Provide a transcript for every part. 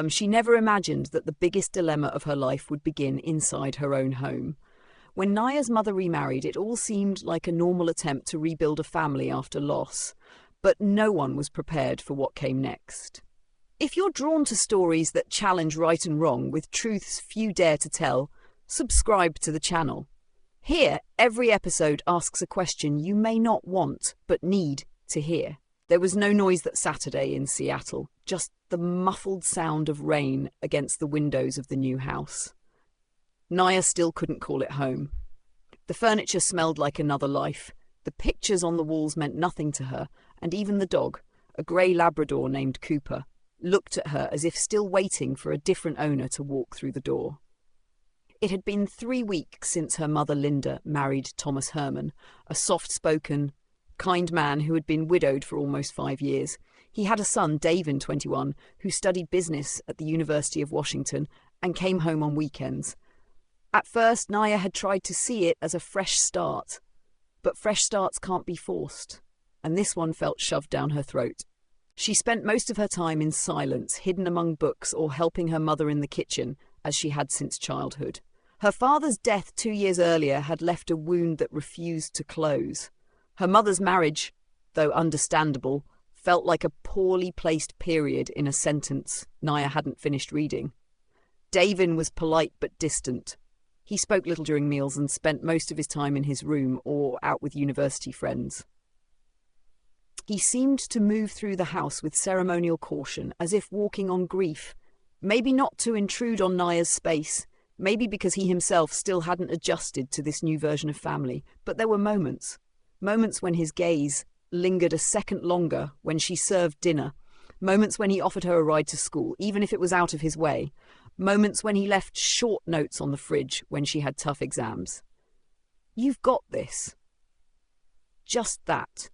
She never imagined that the biggest dilemma of her life would begin inside her own home. When Naya's mother remarried, it all seemed like a normal attempt to rebuild a family after loss, but no one was prepared for what came next. If you're drawn to stories that challenge right and wrong with truths few dare to tell, subscribe to the channel. Here, every episode asks a question you may not want but need to hear. There was no noise that Saturday in Seattle, just the muffled sound of rain against the windows of the new house. Naya still couldn't call it home. The furniture smelled like another life. The pictures on the walls meant nothing to her, and even the dog, a grey Labrador named Cooper, looked at her as if still waiting for a different owner to walk through the door. It had been 3 weeks since her mother Linda married Thomas Herman, a soft-spoken, kind man who had been widowed for almost 5 years. He had a son, Davin, 21, who studied business at the University of Washington and came home on weekends. At first, Naya had tried to see it as a fresh start, but fresh starts can't be forced, and this one felt shoved down her throat. She spent most of her time in silence, hidden among books or helping her mother in the kitchen, as she had since childhood. Her father's death 2 years earlier had left a wound that refused to close. Her mother's marriage, though understandable, felt like a poorly placed period in a sentence Naya hadn't finished reading. Davin was polite but distant. He spoke little during meals and spent most of his time in his room or out with university friends. He seemed to move through the house with ceremonial caution, as if walking on grief. Maybe not to intrude on Naya's space, maybe because he himself still hadn't adjusted to this new version of family, but there were moments when his gaze lingered a second longer when she served dinner, moments when he offered her a ride to school, even if it was out of his way, moments when he left short notes on the fridge when she had tough exams. "You've got this." Just that.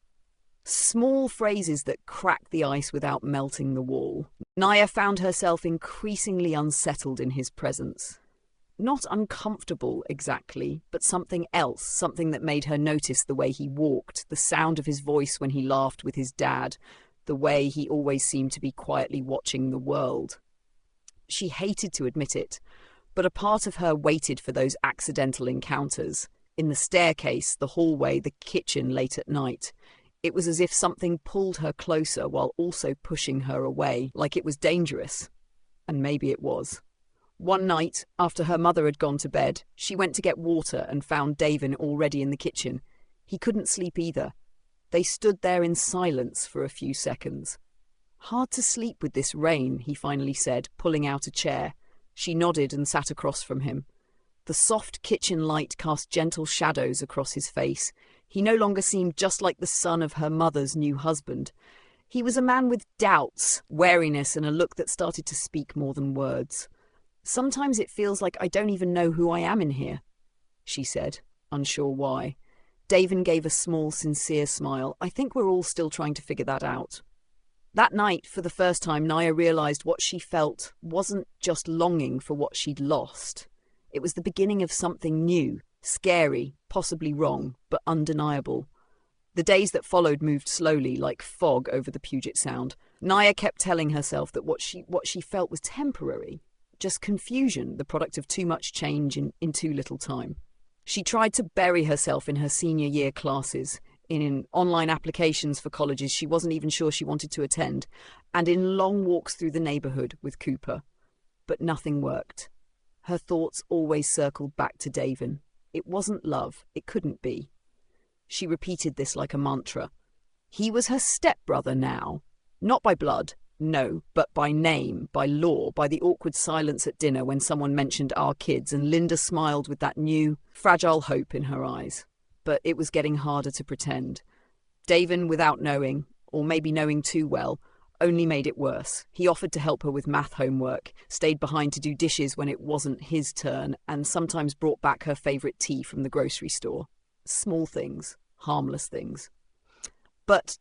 Small phrases that cracked the ice without melting the wall. Naya found herself increasingly unsettled in his presence. Not uncomfortable exactly, but something else, something that made her notice the way he walked, the sound of his voice when he laughed with his dad, the way he always seemed to be quietly watching the world. She hated to admit it, but a part of her waited for those accidental encounters. In the staircase, the hallway, the kitchen late at night. It was as if something pulled her closer while also pushing her away, like it was dangerous. And maybe it was. One night, after her mother had gone to bed, she went to get water and found Davin already in the kitchen. He couldn't sleep either. They stood there in silence for a few seconds. "Hard to sleep with this rain," he finally said, pulling out a chair. She nodded and sat across from him. The soft kitchen light cast gentle shadows across his face. He no longer seemed just like the son of her mother's new husband. He was a man with doubts, wariness, and a look that started to speak more than words. "Sometimes it feels like I don't even know who I am in here," she said, unsure why. Davin gave a small, sincere smile. "I think we're all still trying to figure that out." That night, for the first time, Naya realized what she felt wasn't just longing for what she'd lost. It was the beginning of something new, scary, possibly wrong, but undeniable. The days that followed moved slowly, like fog over the Puget Sound. Naya kept telling herself that what she felt was temporary, just confusion, the product of too much change in too little time. She tried to bury herself in her senior year classes, in online applications for colleges she wasn't even sure she wanted to attend, and in long walks through the neighborhood with Cooper. But nothing worked. Her thoughts always circled back to Davin. It wasn't love. It couldn't be. She repeated this like a mantra. He was her stepbrother now. Not by blood, no, but by name, by law, by the awkward silence at dinner when someone mentioned our kids, and Linda smiled with that new, fragile hope in her eyes. But it was getting harder to pretend. Davin, without knowing, or maybe knowing too well, only made it worse. He offered to help her with math homework, stayed behind to do dishes when it wasn't his turn, and sometimes brought back her favourite tea from the grocery store. Small things, harmless things. But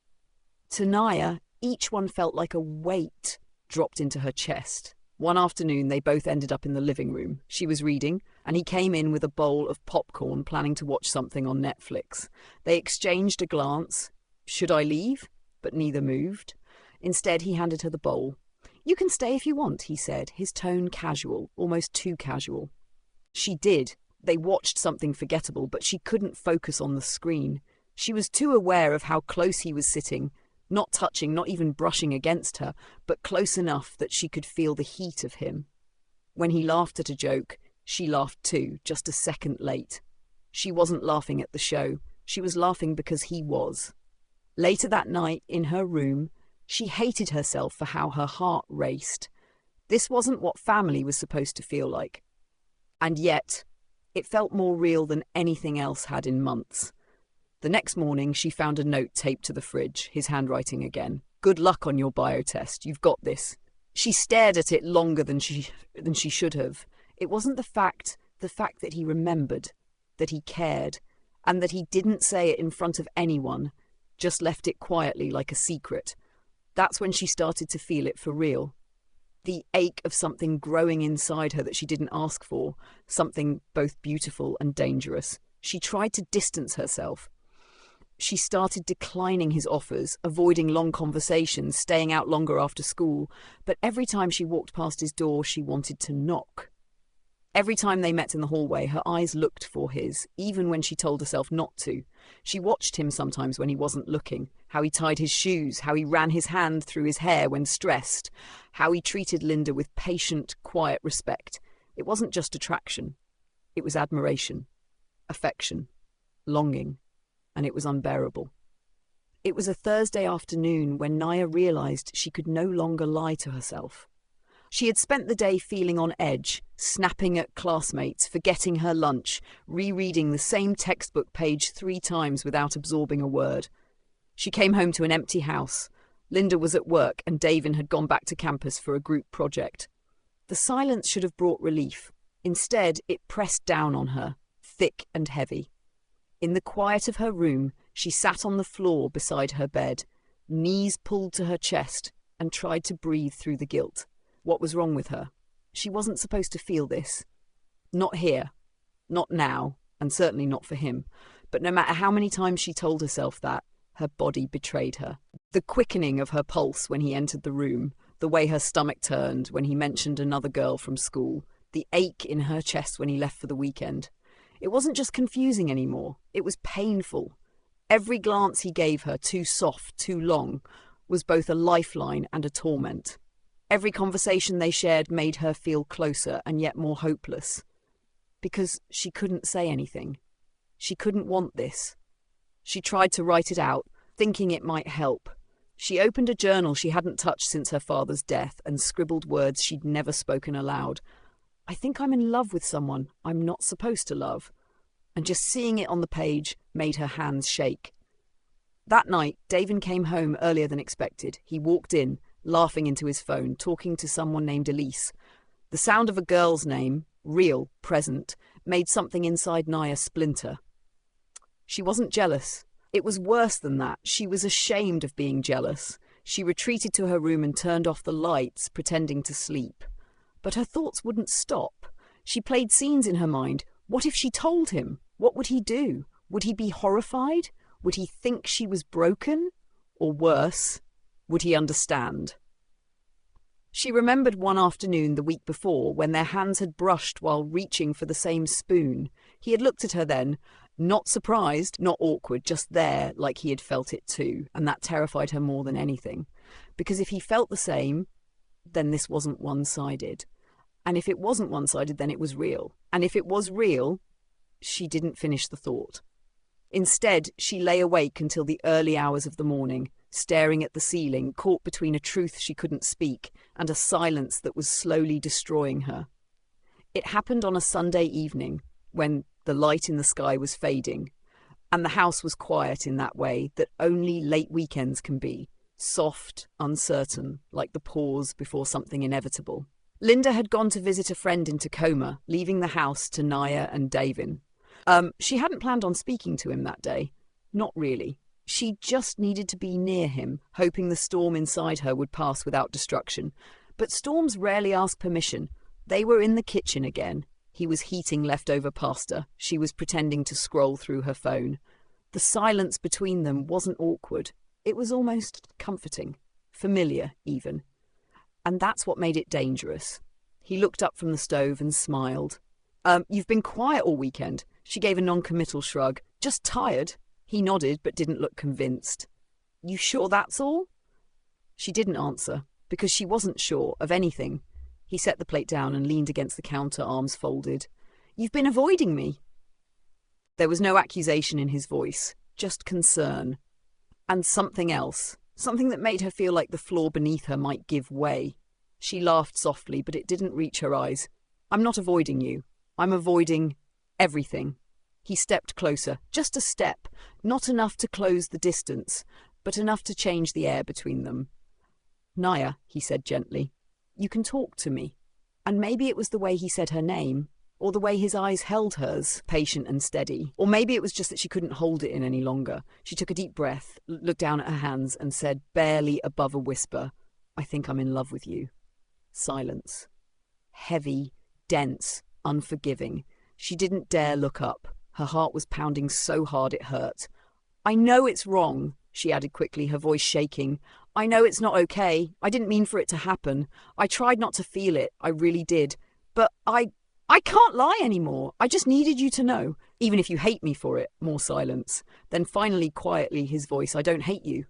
to Naya, each one felt like a weight dropped into her chest. One afternoon, they both ended up in the living room. She was reading, and he came in with a bowl of popcorn, planning to watch something on Netflix. They exchanged a glance. Should I leave? But neither moved. Instead, he handed her the bowl. "You can stay if you want," he said, his tone casual, almost too casual. She did. They watched something forgettable, but she couldn't focus on the screen. She was too aware of how close he was sitting, not touching, not even brushing against her, but close enough that she could feel the heat of him. When he laughed at a joke, she laughed too, just a second late. She wasn't laughing at the show. She was laughing because he was. Later that night, in her room, she hated herself for how her heart raced. This wasn't what family was supposed to feel like. And yet, it felt more real than anything else had in months. The next morning, she found a note taped to the fridge, his handwriting again. "Good luck on your biotest. You've got this." She stared at it longer than she should have. It wasn't the fact that he remembered, that he cared, and that he didn't say it in front of anyone, just left it quietly like a secret. That's when she started to feel it for real. The ache of something growing inside her that she didn't ask for, something both beautiful and dangerous. She tried to distance herself. She started declining his offers, avoiding long conversations, staying out longer after school, but every time she walked past his door, she wanted to knock. Every time they met in the hallway, her eyes looked for his, even when she told herself not to. She watched him sometimes when he wasn't looking, how he tied his shoes, how he ran his hand through his hair when stressed, how he treated Linda with patient, quiet respect. It wasn't just attraction. It was admiration, affection, longing, and it was unbearable. It was a Thursday afternoon when Naya realized she could no longer lie to herself. She had spent the day feeling on edge, snapping at classmates, forgetting her lunch, rereading the same textbook page 3 times without absorbing a word. She came home to an empty house. Linda was at work and Davin had gone back to campus for a group project. The silence should have brought relief. Instead, it pressed down on her, thick and heavy. In the quiet of her room, she sat on the floor beside her bed, knees pulled to her chest, and tried to breathe through the guilt. What was wrong with her? She wasn't supposed to feel this. Not here. Not now. And certainly not for him. But no matter how many times she told herself that, her body betrayed her. The quickening of her pulse when he entered the room, the way her stomach turned when he mentioned another girl from school, the ache in her chest when he left for the weekend. It wasn't just confusing anymore. It was painful. Every glance he gave her, too soft, too long, was both a lifeline and a torment. Every conversation they shared made her feel closer and yet more hopeless. Because she couldn't say anything. She couldn't want this. She tried to write it out, thinking it might help. She opened a journal she hadn't touched since her father's death and scribbled words she'd never spoken aloud. "I think I'm in love with someone I'm not supposed to love." And just seeing it on the page made her hands shake. That night, Davin came home earlier than expected. He walked in, laughing into his phone, talking to someone named Elise. The sound of a girl's name, real, present, made something inside Naya splinter. She wasn't jealous. It was worse than that. She was ashamed of being jealous. She retreated to her room and turned off the lights, pretending to sleep. But her thoughts wouldn't stop. She played scenes in her mind. What if she told him? What would he do? Would he be horrified? Would he think she was broken? Or worse, would he understand? She remembered one afternoon the week before when their hands had brushed while reaching for the same spoon. He had looked at her then, not surprised, not awkward, just there like he had felt it too, and that terrified her more than anything. Because if he felt the same, then this wasn't one-sided. And if it wasn't one-sided, then it was real. And if it was real, she didn't finish the thought. Instead, she lay awake until the early hours of the morning, staring at the ceiling, caught between a truth she couldn't speak and a silence that was slowly destroying her. It happened on a Sunday evening, when the light in the sky was fading, and the house was quiet in that way that only late weekends can be, soft, uncertain, like the pause before something inevitable. Linda had gone to visit a friend in Tacoma, leaving the house to Naya and Davin. She hadn't planned on speaking to him that day. Not really. She just needed to be near him, hoping the storm inside her would pass without destruction. But storms rarely ask permission. They were in the kitchen again. He was heating leftover pasta. She was pretending to scroll through her phone. The silence between them wasn't awkward. It was almost comforting. Familiar, even. And that's what made it dangerous. He looked up from the stove and smiled. You've been quiet all weekend. She gave a non-committal shrug. Just tired. He nodded but didn't look convinced. You sure that's all? She didn't answer, because she wasn't sure of anything. He set the plate down and leaned against the counter, arms folded. You've been avoiding me. There was no accusation in his voice, just concern. And something else, something that made her feel like the floor beneath her might give way. She laughed softly, but it didn't reach her eyes. I'm not avoiding you. I'm avoiding everything. He stepped closer, just a step, not enough to close the distance, but enough to change the air between them. Naya, he said gently, you can talk to me. And maybe it was the way he said her name, or the way his eyes held hers, patient and steady. Or maybe it was just that she couldn't hold it in any longer. She took a deep breath, looked down at her hands, and said, barely above a whisper, I think I'm in love with you. Silence. Heavy, dense, unforgiving. She didn't dare look up. Her heart was pounding so hard it hurt. I know it's wrong, she added quickly, her voice shaking. I know it's not okay. I didn't mean for it to happen. I tried not to feel it. I really did. But I can't lie anymore. I just needed you to know, even if you hate me for it. More silence. Then finally, quietly, his voice, I don't hate you.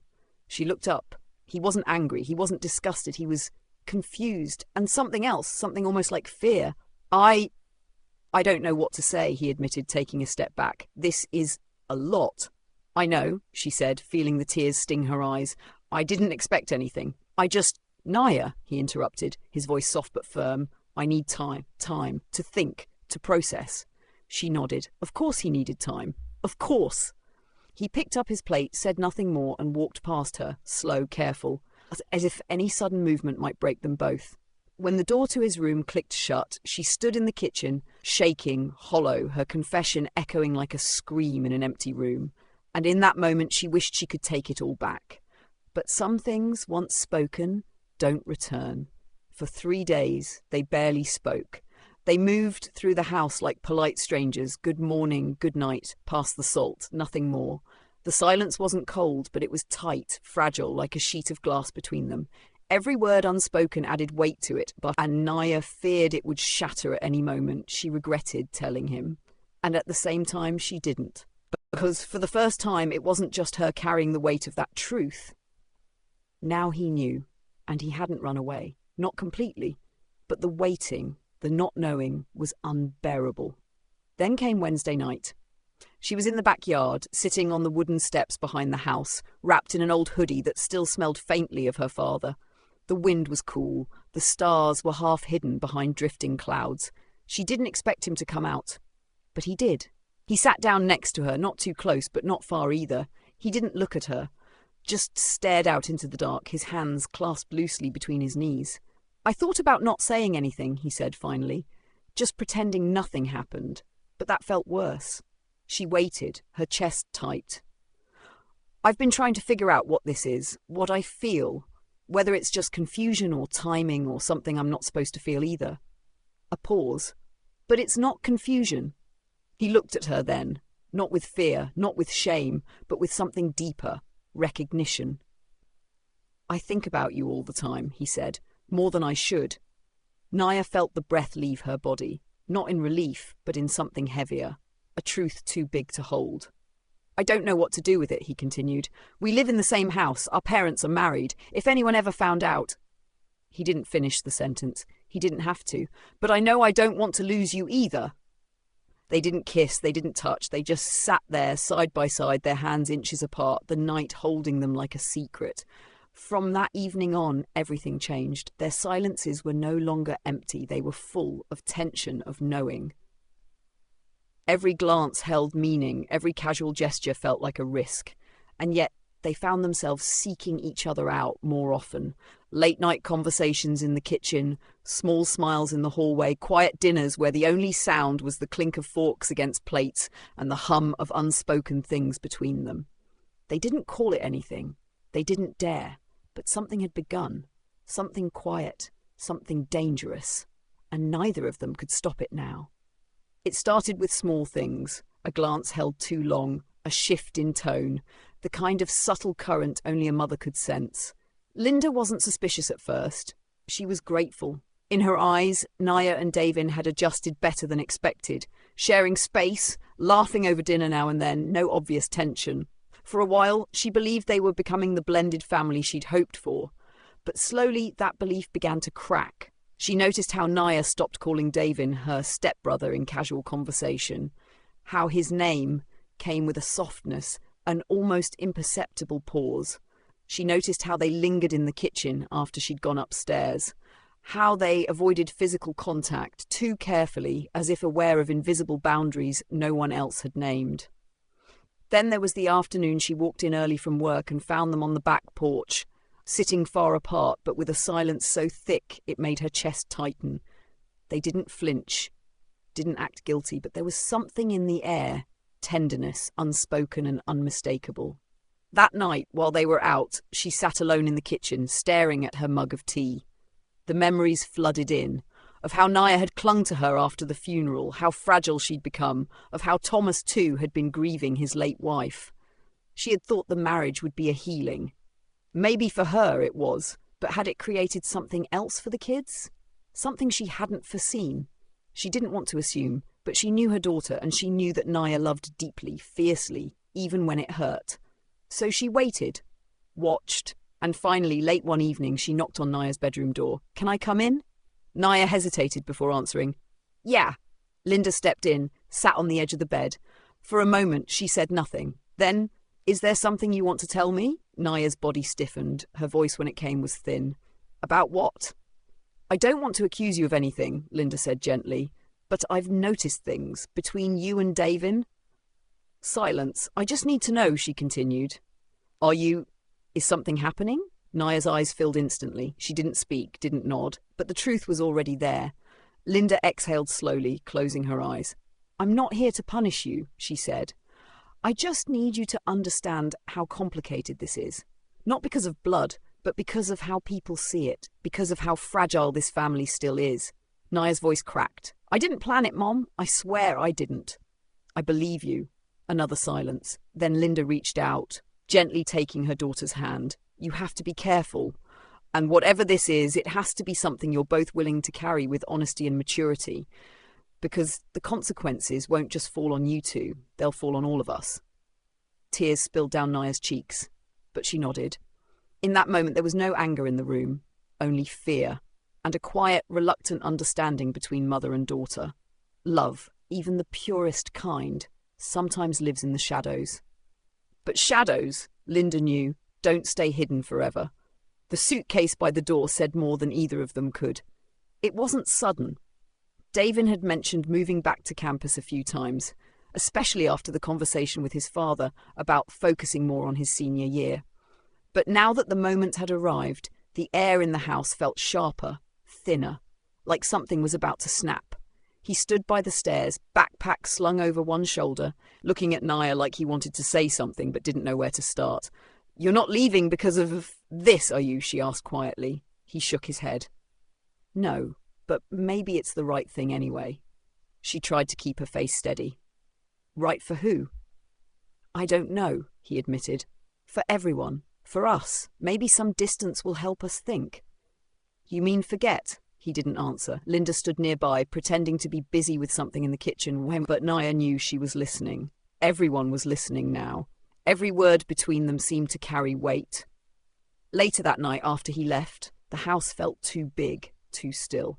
She looked up. He wasn't angry. He wasn't disgusted. He was confused. And something else, something almost like fear. I don't know what to say, he admitted, taking a step back. This is a lot. I know, she said, feeling the tears sting her eyes. I didn't expect anything. Naya, he interrupted, his voice soft but firm. I need time to think, to process. She nodded. Of course he needed time. Of course. He picked up his plate, said nothing more, and walked past her, slow, careful, as if any sudden movement might break them both. When the door to his room clicked shut, she stood in the kitchen, shaking, hollow, her confession echoing like a scream in an empty room. And in that moment she wished she could take it all back. But some things, once spoken, don't return. For 3 days, they barely spoke. They moved through the house like polite strangers, good morning, good night, past the salt, nothing more. The silence wasn't cold, but it was tight, fragile, like a sheet of glass between them. Every word unspoken added weight to it, and Naya feared it would shatter at any moment. She regretted telling him. And at the same time, she didn't. Because for the first time, it wasn't just her carrying the weight of that truth. Now he knew, and he hadn't run away. Not completely, but the waiting, the not knowing, was unbearable. Then came Wednesday night. She was in the backyard, sitting on the wooden steps behind the house, wrapped in an old hoodie that still smelled faintly of her father. The wind was cool, the stars were half hidden behind drifting clouds. She didn't expect him to come out, but he did. He sat down next to her, not too close, but not far either. He didn't look at her, just stared out into the dark, his hands clasped loosely between his knees. I thought about not saying anything, he said finally, just pretending nothing happened, but that felt worse. She waited, her chest tight. I've been trying to figure out what this is, what I feel, whether it's just confusion or timing or something I'm not supposed to feel either. A pause. But it's not confusion. He looked at her then, not with fear, not with shame, but with something deeper, recognition. I think about you all the time, he said, more than I should. Naya felt the breath leave her body, not in relief, but in something heavier, a truth too big to hold. I don't know what to do with it, he continued. We live in the same house, our parents are married. If anyone ever found out... He didn't finish the sentence. He didn't have to. But I know I don't want to lose you either. They didn't kiss, they didn't touch, they just sat there side by side, their hands inches apart, the night holding them like a secret. From that evening on, everything changed. Their silences were no longer empty, they were full of tension, of knowing. Every glance held meaning, every casual gesture felt like a risk. And yet they found themselves seeking each other out more often. Late-night conversations in the kitchen, small smiles in the hallway, quiet dinners where the only sound was the clink of forks against plates and the hum of unspoken things between them. They didn't call it anything. They didn't dare. But something had begun. Something quiet. Something dangerous. And neither of them could stop it now. It started with small things. A glance held too long. A shift in tone. The kind of subtle current only a mother could sense. Linda wasn't suspicious at first. She was grateful. In her eyes, Naya and Davin had adjusted better than expected, sharing space, laughing over dinner now and then, no obvious tension. For a while, she believed they were becoming the blended family she'd hoped for. But slowly, that belief began to crack. She noticed how Naya stopped calling Davin her stepbrother in casual conversation, how his name came with a softness, an almost imperceptible pause. She noticed how they lingered in the kitchen after she'd gone upstairs, how they avoided physical contact too carefully, as if aware of invisible boundaries no one else had named. Then there was the afternoon she walked in early from work and found them on the back porch, sitting far apart but with a silence so thick it made her chest tighten. They didn't flinch, didn't act guilty, but there was something in the air, tenderness, unspoken and unmistakable. That night, while they were out, she sat alone in the kitchen, staring at her mug of tea. The memories flooded in, of how Naya had clung to her after the funeral, how fragile she'd become, of how Thomas too had been grieving his late wife. She had thought the marriage would be a healing. Maybe for her it was, but had it created something else for the kids? Something she hadn't foreseen. She didn't want to assume, but she knew her daughter, and she knew that Naya loved deeply, fiercely, even when it hurt. So she waited, watched, and finally, late one evening, she knocked on Naya's bedroom door. "Can I come in?" Naya hesitated before answering. "Yeah." Linda stepped in, sat on the edge of the bed. For a moment, she said nothing. Then, "Is there something you want to tell me?" Naya's body stiffened. Her voice, when it came, was thin. "About what?" "I don't want to accuse you of anything," Linda said gently, "but I've noticed things between you and Davin." Silence. "I just need to know," she continued. Is something happening?" Naya's eyes filled instantly. She didn't speak, didn't nod, but the truth was already there. Linda exhaled slowly, closing her eyes. "I'm not here to punish you," she said. "I just need you to understand how complicated this is. Not because of blood, but because of how people see it, because of how fragile this family still is." Naya's voice cracked. "I didn't plan it, Mom. I swear I didn't." "I believe you." Another silence. Then Linda reached out, gently taking her daughter's hand. "You have to be careful. And whatever this is, it has to be something you're both willing to carry with honesty and maturity. Because the consequences won't just fall on you two, they'll fall on all of us." Tears spilled down Naya's cheeks, but she nodded. In that moment there was no anger in the room, only fear, and a quiet, reluctant understanding between mother and daughter. Love, even the purest kind, sometimes lives in the shadows. But shadows, Linda knew, don't stay hidden forever. The suitcase by the door said more than either of them could. It wasn't sudden. Davin had mentioned moving back to campus a few times, especially after the conversation with his father about focusing more on his senior year. But now that the moment had arrived, the air in the house felt sharper, thinner, like something was about to snap. He stood by the stairs, backpack slung over one shoulder, looking at Naya like he wanted to say something but didn't know where to start. "You're not leaving because of this, are you?" she asked quietly. He shook his head. "No, but maybe it's the right thing anyway." She tried to keep her face steady. "Right for who?" "I don't know," he admitted. "For everyone. For us. Maybe some distance will help us think." "You mean forget?" He didn't answer. Linda stood nearby, pretending to be busy with something in the kitchen, but Naya knew she was listening. Everyone was listening now. Every word between them seemed to carry weight. Later that night, after he left, the house felt too big, too still.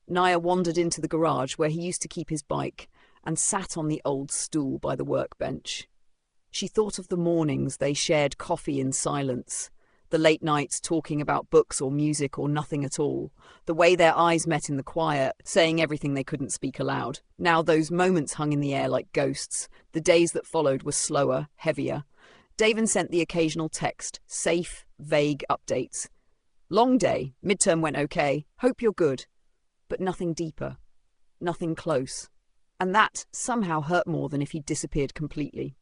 Naya wandered into the garage where he used to keep his bike and sat on the old stool by the workbench. She thought of the mornings they shared coffee in silence, the late nights talking about books or music or nothing at all, the way their eyes met in the quiet, saying everything they couldn't speak aloud. Now those moments hung in the air like ghosts. The days that followed were slower, heavier. Davin sent the occasional text, safe, vague updates. "Long day, midterm went okay, hope you're good." But nothing deeper, nothing close. And that somehow hurt more than if he'd disappeared completely.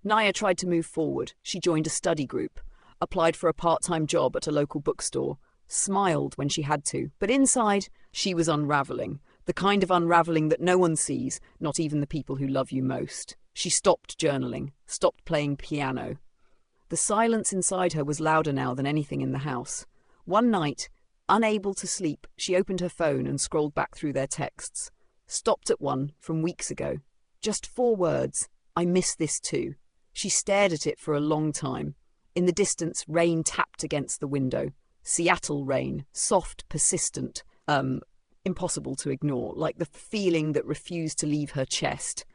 Naya tried to move forward. She joined a study group, applied for a part-time job at a local bookstore, smiled when she had to, but inside she was unraveling, the kind of unraveling that no one sees, not even the people who love you most. She stopped journaling, stopped playing piano. The silence inside her was louder now than anything in the house. One night, Unable to sleep, she opened her phone and scrolled back through their texts. Stopped at one from weeks ago. Just 4 words. I miss this too. She stared at it for a long time. In the distance, rain tapped against the window. Seattle rain, soft, persistent, impossible to ignore, like the feeling that refused to leave her chest.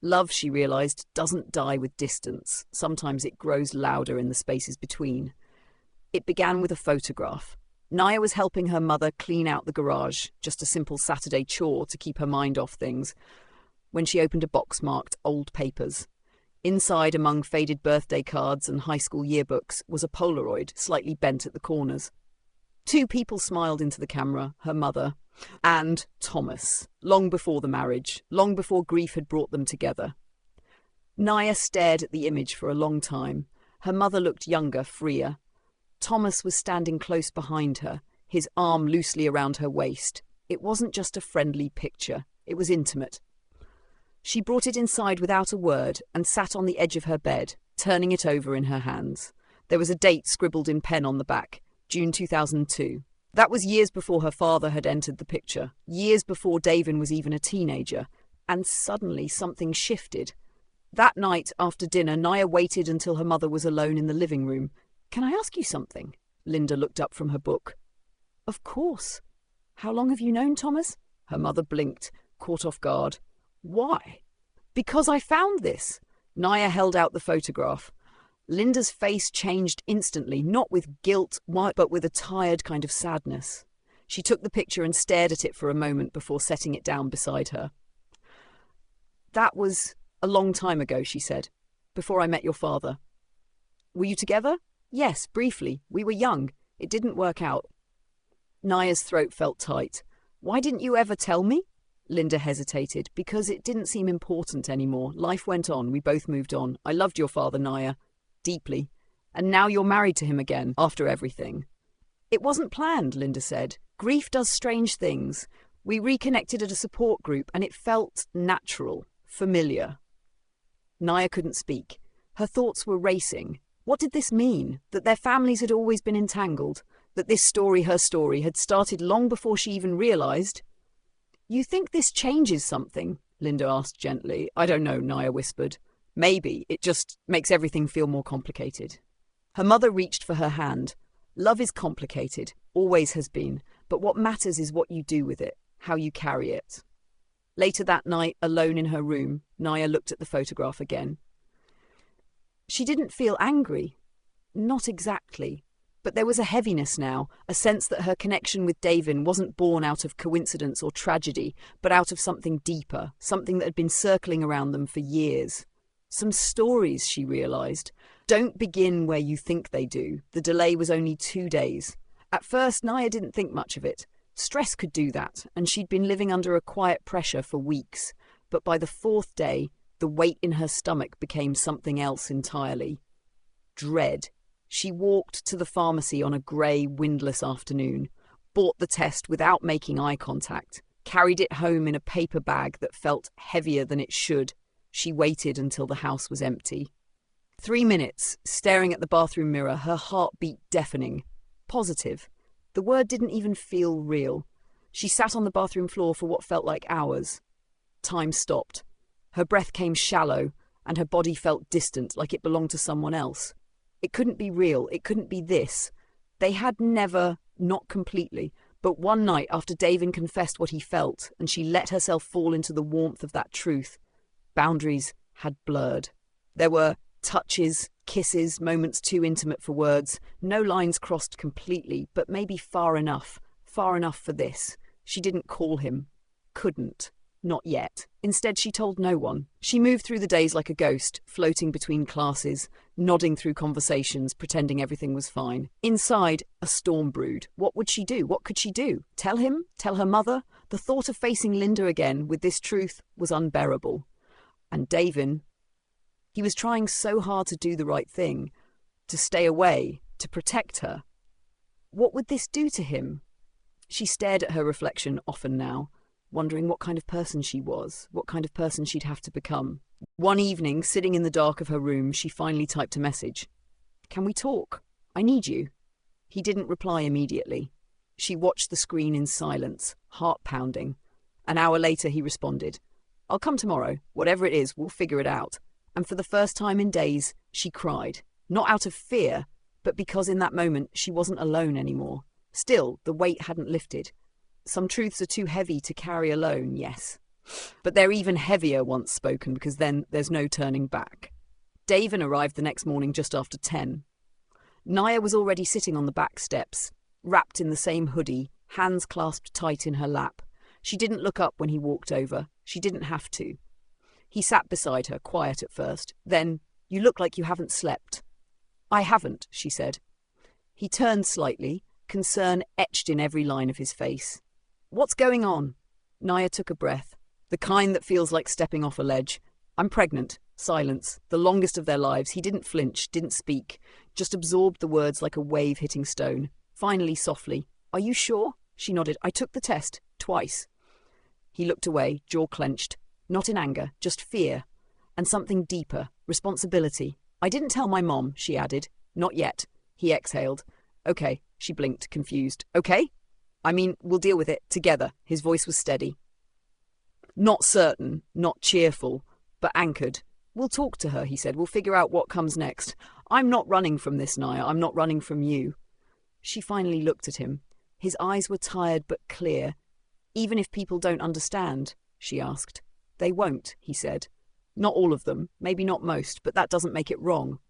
Love, she realized, doesn't die with distance. Sometimes it grows louder in the spaces between. It began with a photograph. Naya was helping her mother clean out the garage, just a simple Saturday chore to keep her mind off things, when she opened a box marked Old Papers. Inside, among faded birthday cards and high school yearbooks, was a Polaroid, slightly bent at the corners. 2 people smiled into the camera, her mother and Thomas, long before the marriage, long before grief had brought them together. Naya stared at the image for a long time. Her mother looked younger, freer. Thomas was standing close behind her, his arm loosely around her waist. It wasn't just a friendly picture, it was intimate. She brought it inside without a word and sat on the edge of her bed, turning it over in her hands. There was a date scribbled in pen on the back, June 2002. That was years before her father had entered the picture, years before Davin was even a teenager. And suddenly something shifted. That night, after dinner, Naya waited until her mother was alone in the living room. "Can I ask you something?" Linda looked up from her book. "Of course. How long have you known Thomas?" Her mother blinked, caught off guard. "Why?" "Because I found this." Naya held out the photograph. Linda's face changed instantly, not with guilt, but with a tired kind of sadness. She took the picture and stared at it for a moment before setting it down beside her. "That was a long time ago," she said, "before I met your father." "Were you together?" "Yes, briefly. We were young. It didn't work out." Naya's throat felt tight. "Why didn't you ever tell me?" Linda hesitated. "Because it didn't seem important anymore. Life went on. We both moved on. I loved your father, Naya. Deeply. And now you're married to him again, after everything." "It wasn't planned," Linda said. "Grief does strange things. We reconnected at a support group, and it felt natural, familiar." Naya couldn't speak. Her thoughts were racing. What did this mean? That their families had always been entangled? That this story, her story, had started long before she even realized? "You think this changes something?" Linda asked gently. "I don't know," Naya whispered. "Maybe. It just makes everything feel more complicated." Her mother reached for her hand. "Love is complicated, always has been, but what matters is what you do with it, how you carry it." Later that night, alone in her room, Naya looked at the photograph again. She didn't feel angry. Not exactly. But there was a heaviness now, a sense that her connection with Davin wasn't born out of coincidence or tragedy, but out of something deeper, something that had been circling around them for years. Some stories, she realized, don't begin where you think they do. The delay was only 2 days. At first, Naya didn't think much of it. Stress could do that, and she'd been living under a quiet pressure for weeks. But by the 4th day, the weight in her stomach became something else entirely. Dread. She walked to the pharmacy on a grey, windless afternoon, bought the test without making eye contact, carried it home in a paper bag that felt heavier than it should. She waited until the house was empty. 3 minutes, staring at the bathroom mirror, her heart beat deafening. Positive. The word didn't even feel real. She sat on the bathroom floor for what felt like hours. Time stopped. Her breath came shallow, and her body felt distant, like it belonged to someone else. It couldn't be real. It couldn't be this. They had never, not completely, but one night after Davin confessed what he felt, and she let herself fall into the warmth of that truth, boundaries had blurred. There were touches, kisses, moments too intimate for words. No lines crossed completely, but maybe far enough for this. She didn't call him. Couldn't. Not yet. Instead, she told no one. She moved through the days like a ghost, floating between classes, nodding through conversations, pretending everything was fine. Inside, a storm brewed. What would she do? What could she do? Tell him? Tell her mother? The thought of facing Linda again with this truth was unbearable. And Davin, he was trying so hard to do the right thing, to stay away, to protect her. What would this do to him? She stared at her reflection often now, wondering what kind of person she was, what kind of person she'd have to become. One evening, sitting in the dark of her room, she finally typed a message. "Can we talk? I need you." He didn't reply immediately. She watched the screen in silence, heart pounding. An hour later he responded, "I'll come tomorrow. Whatever it is, we'll figure it out." And for the first time in days, she cried. Not out of fear, but because in that moment she wasn't alone anymore. Still, the weight hadn't lifted. Some truths are too heavy to carry alone, yes. But they're even heavier once spoken, because then there's no turning back. Davin arrived the next morning just after 10. Naya was already sitting on the back steps, wrapped in the same hoodie, hands clasped tight in her lap. She didn't look up when he walked over. She didn't have to. He sat beside her, quiet at first. Then, "You look like you haven't slept." "I haven't," she said. He turned slightly, concern etched in every line of his face. "What's going on?" Naya took a breath, the kind that feels like stepping off a ledge. "I'm pregnant." Silence, the longest of their lives. He didn't flinch, didn't speak, just absorbed the words like a wave hitting stone. Finally, softly, "Are you sure?" She nodded. "I took the test, twice." He looked away, jaw clenched. Not in anger, just fear. And something deeper, responsibility. "I didn't tell my mom," she added. "Not yet." He exhaled. "Okay," she blinked, confused. "Okay? I mean, we'll deal with it, together." His voice was steady. Not certain, not cheerful, but anchored. "We'll talk to her," he said. "We'll figure out what comes next. I'm not running from this, Naya. I'm not running from you." She finally looked at him. His eyes were tired but clear. "Even if people don't understand?" she asked. "They won't," he said. "Not all of them, maybe not most, but that doesn't make it wrong."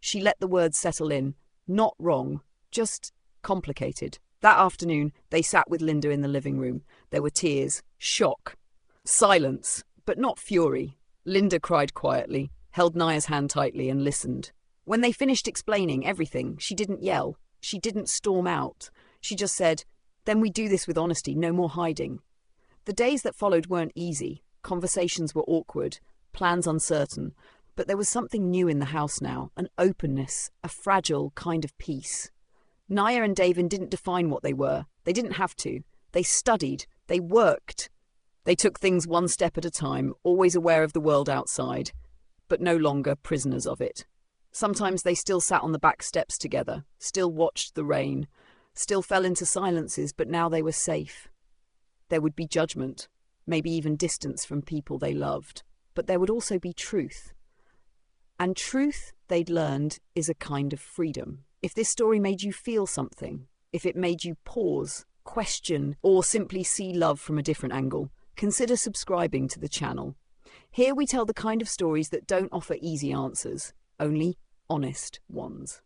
She let the words settle in. Not wrong, just complicated. That afternoon, they sat with Linda in the living room. There were tears, shock, silence, but not fury. Linda cried quietly, held Naya's hand tightly, and listened. When they finished explaining everything, she didn't yell. She didn't storm out. She just said, "Then we do this with honesty, no more hiding." The days that followed weren't easy. Conversations were awkward, plans uncertain, but there was something new in the house now, an openness, a fragile kind of peace. Naya and Davin didn't define what they were. They didn't have to. They studied. They worked. They took things one step at a time, always aware of the world outside, but no longer prisoners of it. Sometimes they still sat on the back steps together, still watched the rain, still fell into silences, but now they were safe. There would be judgment, maybe even distance from people they loved, but there would also be truth. And truth, they'd learned, is a kind of freedom. If this story made you feel something, if it made you pause, question, or simply see love from a different angle, consider subscribing to the channel. Here we tell the kind of stories that don't offer easy answers, only honest ones.